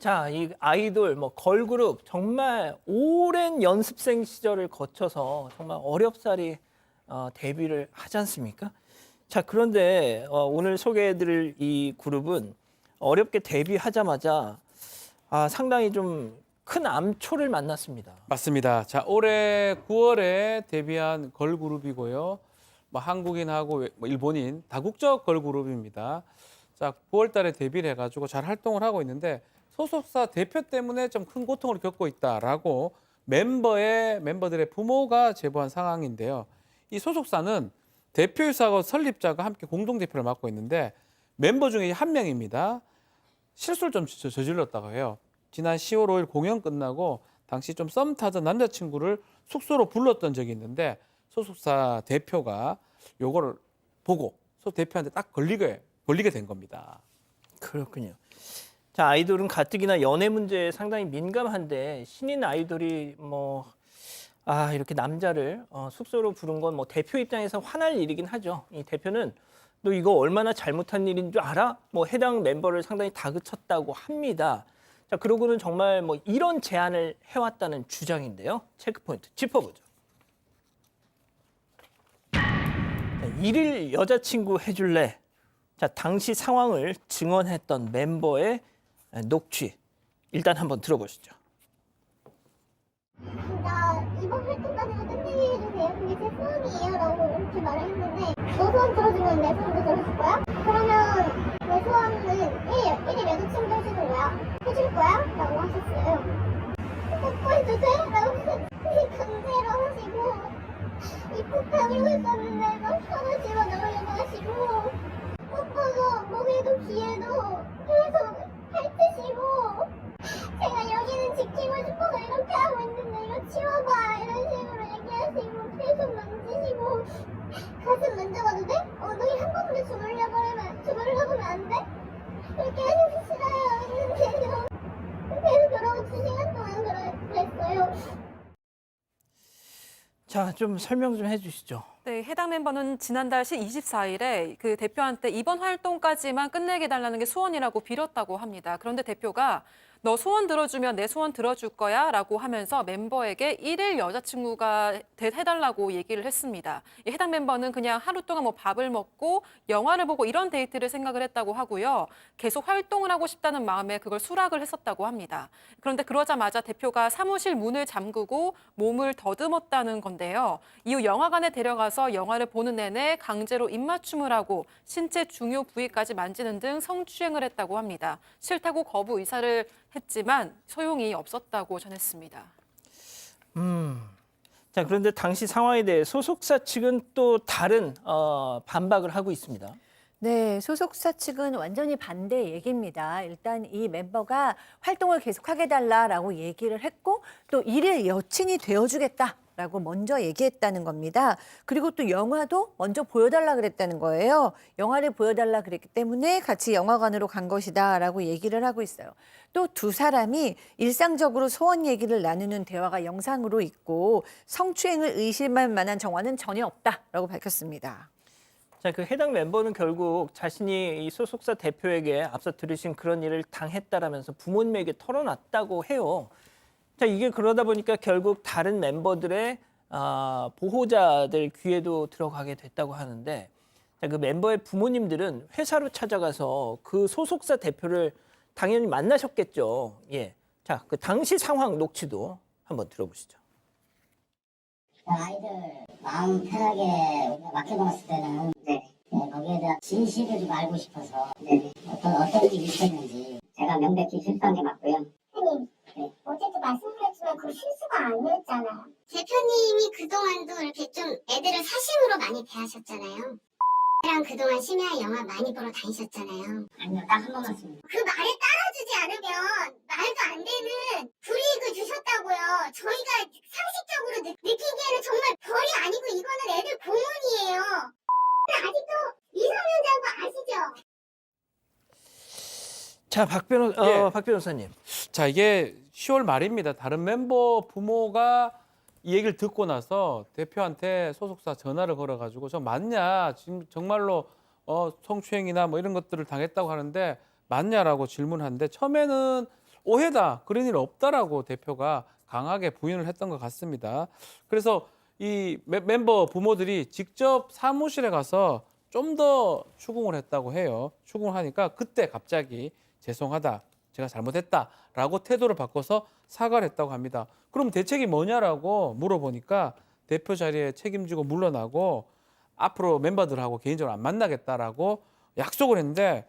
자, 이 아이돌, 뭐 걸그룹 정말 오랜 연습생 시절을 거쳐서 정말 어렵사리 데뷔를 하지 않습니까? 자, 그런데 오늘 소개해드릴 이 그룹은 어렵게 데뷔하자마자 상당히 좀 큰 암초를 만났습니다. 맞습니다. 자, 올해 9월에 데뷔한 걸그룹이고요. 뭐 한국인하고 뭐 일본인 다국적 걸그룹입니다. 자, 9월 달에 데뷔를 해가지고 잘 활동을 하고 있는데 소속사 대표 때문에 좀 큰 고통을 겪고 있다라고 멤버들의 부모가 제보한 상황인데요. 이 소속사는 대표이사하고 설립자가 함께 공동 대표를 맡고 있는데 멤버 중에 한 명입니다. 실수를 좀 저질렀다고 해요. 지난 10월 5일 공연 끝나고 당시 좀 썸 타던 남자친구를 숙소로 불렀던 적이 있는데 소속사 대표가 요거를 보고 대표한테 딱 걸리게 된 겁니다. 그렇군요. 자, 아이돌은 가뜩이나 연애 문제에 상당히 민감한데 신인 아이돌이 이렇게 남자를 숙소로 부른 건 뭐 대표 입장에서 화날 일이긴 하죠. 이 대표는 너 이거 얼마나 잘못한 일인 줄 알아? 뭐 해당 멤버를 상당히 다그쳤다고 합니다. 자, 그러고는 정말 뭐 이런 제안을 해왔다는 주장인데요. 체크포인트 짚어보죠. 자, 일일 여자친구 해줄래? 자, 당시 상황을 증언했던 멤버의 녹취 일단 한번 들어보시죠. 나 이번 활동까지는 끝내게 해주세요. 그게 제 소원이에요. 라고 이렇게 말을 했는데 너 소원 들어주면 내 소원도 들어줄 거야? 그러면 내 소원은 1일 여자친구 해주는 거야. 해줄 거야? 라고 하셨어요. 뽀뽀해도 돼? 라고 강제로 하시고 입국하고 있었는데 막 손을 집어 넣으려고 하시고 뽀뽀도 목에도 귀에도 계속 핥으시고 제가 여기는 지키고 싶어서 이렇게 하고 있는데 이거 치워봐 이런 식으로 얘기하시고 계속 만지시고 가슴 만져봐도 돼? 엉덩이 한 번만 주물려고 하면 안 돼? 이렇게 해주기 싫어요 했는데요. 계속 그러고 2시간 동안 그랬어요. 자, 좀 설명 좀 해주시죠. 네, 해당 멤버는 지난달 24일에 그 대표한테 이번 활동까지만 끝내게 해달라는 게 소원이라고 빌었다고 합니다. 그런데 대표가 너 소원 들어주면 내 소원 들어줄 거야 라고 하면서 멤버에게 일일 여자친구가 해달라고 얘기를 했습니다. 이 해당 멤버는 그냥 하루 동안 뭐 밥을 먹고 영화를 보고 이런 데이트를 생각을 했다고 하고요. 계속 활동을 하고 싶다는 마음에 그걸 수락을 했었다고 합니다. 그런데 그러자마자 대표가 사무실 문을 잠그고 몸을 더듬었다는 건데요. 이후 영화관에 데려가서 영화를 보는 내내 강제로 입맞춤을 하고 신체 중요 부위까지 만지는 등 성추행을 했다고 합니다. 싫다고 거부 의사를 했지만 소용이 없었다고 전했습니다. 자, 그런데 당시 상황에 대해 소속사 측은 또 다른 반박을 하고 있습니다. 네, 소속사 측은 완전히 반대 얘기입니다. 일단 이 멤버가 활동을 계속하게 달라라고 얘기를 했고 또 일일 여친이 되어주겠다라고 먼저 얘기했다는 겁니다. 그리고 또 영화도 먼저 보여달라 그랬다는 거예요. 영화를 보여달라 그랬기 때문에 같이 영화관으로 간 것이다라고 얘기를 하고 있어요. 또 두 사람이 일상적으로 소원 얘기를 나누는 대화가 영상으로 있고 성추행을 의심할 만한 정황은 전혀 없다라고 밝혔습니다. 자, 그 해당 멤버는 결국 자신이 이 소속사 대표에게 앞서 들으신 그런 일을 당했다라면서 부모님에게 털어놨다고 해요. 자, 이게 그러다 보니까 결국 다른 멤버들의 보호자들 귀에도 들어가게 됐다고 하는데, 자, 그 멤버의 부모님들은 회사로 찾아가서 그 소속사 대표를 당연히 만나셨겠죠. 예. 자, 그 당시 상황 녹취도 한번 들어보시죠. 아이들 마음 편하게 우리가 맡겨놓았을 때는 거기에 대한 진실을 좀 알고 싶어서 어떤 일이 있었는지 제가 명백히 실수한 게 맞고요. 대표님, 어제도 말씀드렸지만 그 실수가 아니었잖아요. 대표님이 그동안도 이렇게 좀 애들을 사심으로 많이 대하셨잖아요. 랑 그동안 심야 영화 많이 보러 다니셨잖아요. 아니요, 딱 한 번 왔습니다. 그 말에 따라주지 않으면 말도 안 되는 불이익을 주셨다고요. 저희가 상식적으로 느끼기에는 정말 별이 아니고 이거는 애들 고문이에요. 아직도 미성년자인 거 아시죠? 자, 박 변호사님. 자, 이게 10월 말입니다. 다른 멤버 부모가 이 얘기를 듣고 나서 대표한테 소속사 전화를 걸어가지고 저 맞냐? 지금 정말로 성추행이나 뭐 이런 것들을 당했다고 하는데 맞냐라고 질문하는데 처음에는 오해다, 그런 일 없다라고 대표가 강하게 부인을 했던 것 같습니다. 그래서 이 멤버 부모들이 직접 사무실에 가서 좀 더 추궁을 했다고 해요. 추궁을 하니까 그때 갑자기 죄송하다, 제가 잘못했다라고 태도를 바꿔서 사과를 했다고 합니다. 그럼 대책이 뭐냐라고 물어보니까 대표 자리에 책임지고 물러나고 앞으로 멤버들하고 개인적으로 안 만나겠다라고 약속을 했는데,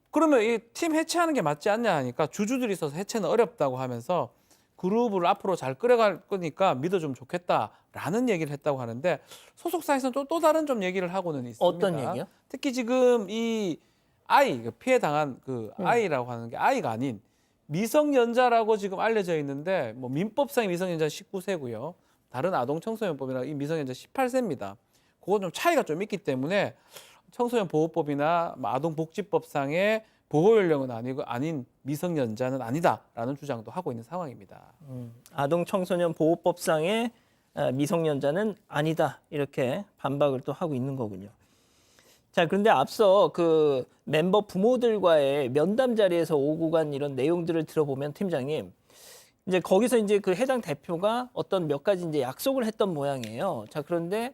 그러면 이 팀 해체하는 게 맞지 않냐 하니까 주주들이 있어서 해체는 어렵다고 하면서 그룹을 앞으로 잘 끌어갈 거니까 믿어주면 좋겠다라는 얘기를 했다고 하는데, 소속사에서는 또 다른 좀 얘기를 하고는 있습니다. 어떤 얘기요? 특히 지금 이 아이, 피해 당한 그 아이라고 하는 게 아이가 아닌 미성년자라고 지금 알려져 있는데, 뭐 민법상의 미성년자 19세고요. 다른 아동청소년법이나 이 미성년자 18세입니다. 그건 좀 차이가 좀 있기 때문에 청소년 보호법이나 아동복지법상의 보호 연령은 아닌 미성년자는 아니다라는 주장도 하고 있는 상황입니다. 아동 청소년 보호법상의 미성년자는 아니다, 이렇게 반박을 또 하고 있는 거군요. 자, 그런데 앞서 그 멤버 부모들과의 면담 자리에서 오고 간 이런 내용들을 들어보면 팀장님, 이제 거기서 이제 그 해당 대표가 어떤 몇 가지 이제 약속을 했던 모양이에요. 자, 그런데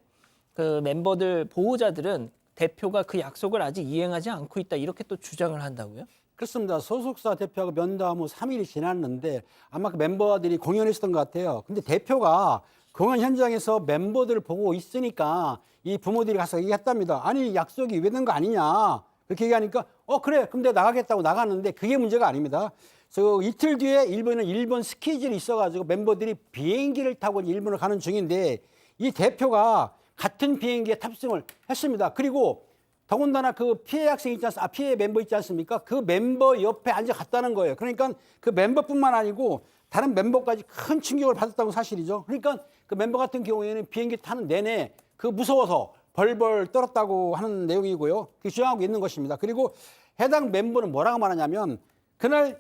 그 멤버들 보호자들은 대표가 그 약속을 아직 이행하지 않고 있다, 이렇게 또 주장을 한다고요? 그렇습니다. 소속사 대표하고 면담 후 3일이 지났는데 아마 그 멤버들이 공연했었던 것 같아요. 근데 대표가 공연 현장에서 멤버들을 보고 있으니까 이 부모들이 가서 얘기했답니다. 아니, 약속이 왜 된 거 아니냐. 그렇게 얘기하니까 그래, 그럼 내가 나가겠다고 나갔는데 그게 문제가 아닙니다. 저 이틀 뒤에 일본 스케줄이 있어가지고 멤버들이 비행기를 타고 일본을 가는 중인데 이 대표가 같은 비행기에 탑승을 했습니다. 그리고 더군다나 그 피해 학생 있지 않습니까? 피해 멤버 있지 않습니까? 그 멤버 옆에 앉아 갔다는 거예요. 그러니까 그 멤버뿐만 아니고 다른 멤버까지 큰 충격을 받았다는 사실이죠. 그러니까 그 멤버 같은 경우에는 비행기 타는 내내 그 무서워서 벌벌 떨었다고 하는 내용이고요. 그게 주장하고 있는 것입니다. 그리고 해당 멤버는 뭐라고 말하냐면 그날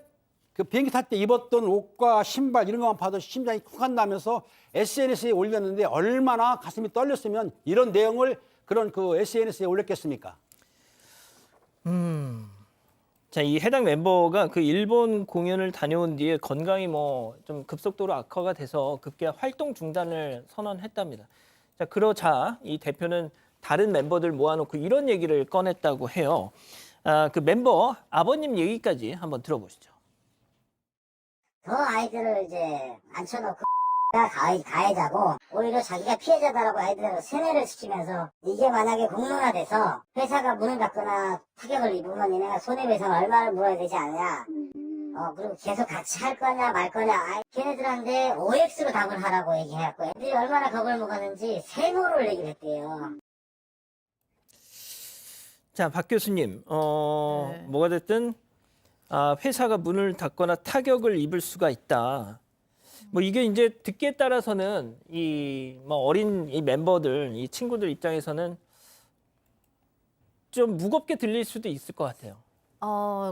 그 비행기 탈 때 입었던 옷과 신발 이런 것만 봐도 심장이 쿵 한다면서 SNS에 올렸는데 얼마나 가슴이 떨렸으면 이런 내용을 그런 그 SNS에 올렸겠습니까? 자, 이 해당 멤버가 그 일본 공연을 다녀온 뒤에 건강이 뭐 좀 급속도로 악화가 돼서 급기야 활동 중단을 선언했답니다. 자, 그러자 이 대표는 다른 멤버들 모아놓고 이런 얘기를 꺼냈다고 해요. 그 멤버 아버님 얘기까지 한번 들어보시죠. 더 아이들을 이제 앉혀놓고 가해자고 오히려 자기가 피해자다라고 아이들을 세뇌를 시키면서 이게 만약에 공론화돼서 회사가 문을 닫거나 타격을 입으면 얘네가 손해배상 얼마를 물어야 되지 않냐. 그리고 계속 같이 할 거냐 말 거냐. 걔네들한테 OX로 답을 하라고 얘기해갖고 애들이 얼마나 겁을 먹었는지 세모를 얘기를 했대요. 자, 박 교수님, 뭐가 됐든 회사가 문을 닫거나 타격을 입을 수가 있다. 뭐 이게 이제 듣기에 따라서는 이 뭐 어린 이 멤버들, 이 친구들 입장에서는 좀 무겁게 들릴 수도 있을 것 같아요.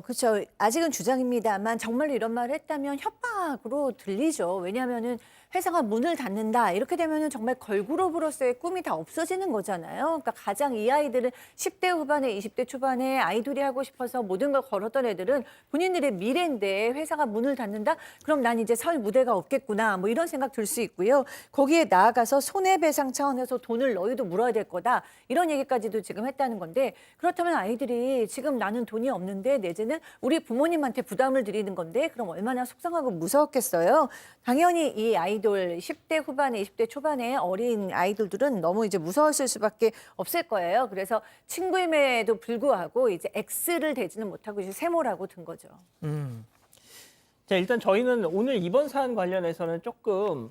그렇죠. 아직은 주장입니다만 정말로 이런 말을 했다면 협박으로 들리죠. 왜냐하면은 회사가 문을 닫는다 이렇게 되면은 정말 걸그룹으로서의 꿈이 다 없어지는 거잖아요. 그러니까 가장 이 아이들은 10대 후반에 20대 초반에 아이돌이 하고 싶어서 모든 걸 걸었던 애들은 본인들의 미래인데 회사가 문을 닫는다? 그럼 난 이제 설 무대가 없겠구나. 뭐 이런 생각 들 수 있고요. 거기에 나아가서 손해배상 차원에서 돈을 너희도 물어야 될 거다. 이런 얘기까지도 지금 했다는 건데 그렇다면 아이들이 지금 나는 돈이 없는데 내지는 우리 부모님한테 부담을 드리는 건데 그럼 얼마나 속상하고 무서웠겠어요. 당연히 이 아이돌 10대 후반에 20대 초반의 어린 아이돌들은 너무 이제 무서웠을 수밖에 없을 거예요. 그래서 친구임에도 불구하고 이제 X를 대지는 못하고 이제 세모라고 든 거죠. 자, 일단 저희는 오늘 이번 사안 관련해서는 조금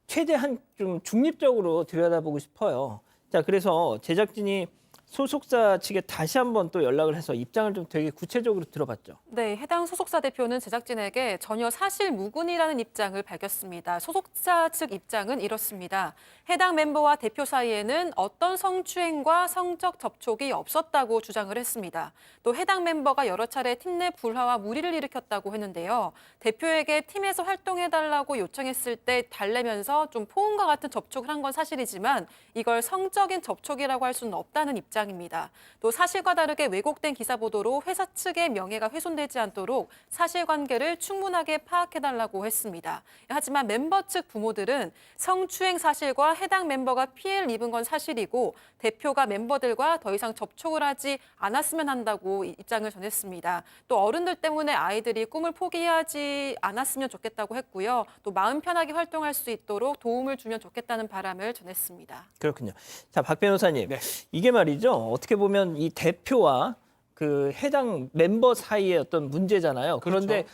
최대한 좀 중립적으로 들여다보고 싶어요. 자, 그래서 제작진이 소속사 측에 다시 한번 또 연락을 해서 입장을 좀 되게 구체적으로 들어봤죠. 네, 해당 소속사 대표는 제작진에게 전혀 사실무근이라는 입장을 밝혔습니다. 소속사 측 입장은 이렇습니다. 해당 멤버와 대표 사이에는 어떤 성추행과 성적 접촉이 없었다고 주장을 했습니다. 또 해당 멤버가 여러 차례 팀 내 불화와 무리를 일으켰다고 했는데요. 대표에게 팀에서 활동해달라고 요청했을 때 달래면서 좀 포옹과 같은 접촉을 한 건 사실이지만 이걸 성적인 접촉이라고 할 수는 없다는 입장 입장입니다. 또 사실과 다르게 왜곡된 기사 보도로 회사 측의 명예가 훼손되지 않도록 사실관계를 충분하게 파악해달라고 했습니다. 하지만 멤버 측 부모들은 성추행 사실과 해당 멤버가 피해를 입은 건 사실이고 대표가 멤버들과 더 이상 접촉을 하지 않았으면 한다고 입장을 전했습니다. 또 어른들 때문에 아이들이 꿈을 포기하지 않았으면 좋겠다고 했고요. 또 마음 편하게 활동할 수 있도록 도움을 주면 좋겠다는 바람을 전했습니다. 그렇군요. 자, 박 변호사님, 네. 이게 말이죠. 어떻게 보면 이 대표와 그 해당 멤버 사이의 어떤 문제잖아요. 그런데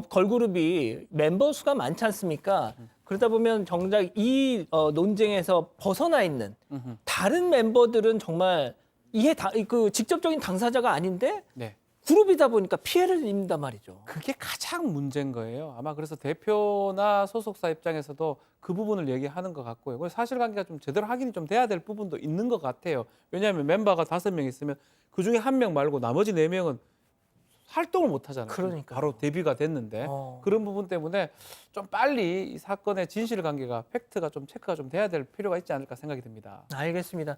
걸그룹이 member 수가 많지 않습니까? 그러다 보면 정작 이 논쟁에서 벗어나 있는 다른 멤버들은 정말 그 직접적인 당사자가 아닌데 네. 그룹이다 보니까 피해를 입는단 말이죠. 그게 가장 문제인 거예요. 아마 그래서 대표나 소속사 입장에서도 그 부분을 얘기하는 것 같고요. 그래서 사실관계가 좀 제대로 확인이 좀 돼야 될 부분도 있는 것 같아요. 왜냐하면 멤버가 5명 있으면 그 중에 1명 말고 나머지 4명은 활동을 못 하잖아요. 그러니까요. 바로 데뷔가 됐는데 그런 부분 때문에 좀 빨리 이 사건의 진실관계가 팩트가 좀 체크가 좀 돼야 될 필요가 있지 않을까 생각이 듭니다. 알겠습니다.